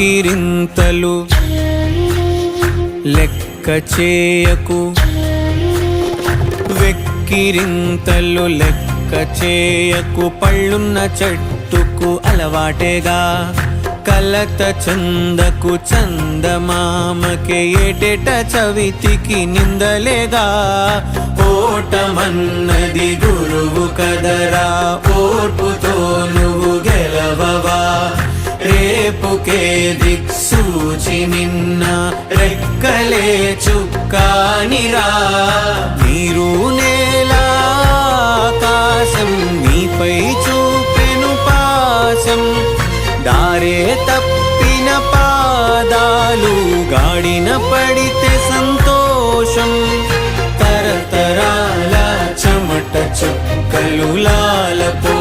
వెక్కిరింతలు లెక్క చేయకు, వెక్కిరింతలు లెక్క చేయకు. పళ్ళున్న చెట్టుకు అలవాటేగా, కలత చందకు చందమామకే ఏటేట చవితికి నిందలేగా. ఓటమన్నది గురువు కదరా, ఓర్పుతో నువ్వు గెలవవా. రేపుకే దిక్సూచి నిన్న రెక్కలే చుక్కానిరా. నీరు నేల ఆకాశం నీపై చూపెను పాశం, దారే తప్పిన పాదాలు గాడిన పడితే సంతోషం. తరతరాల చెమట చుక్కలు లాలపో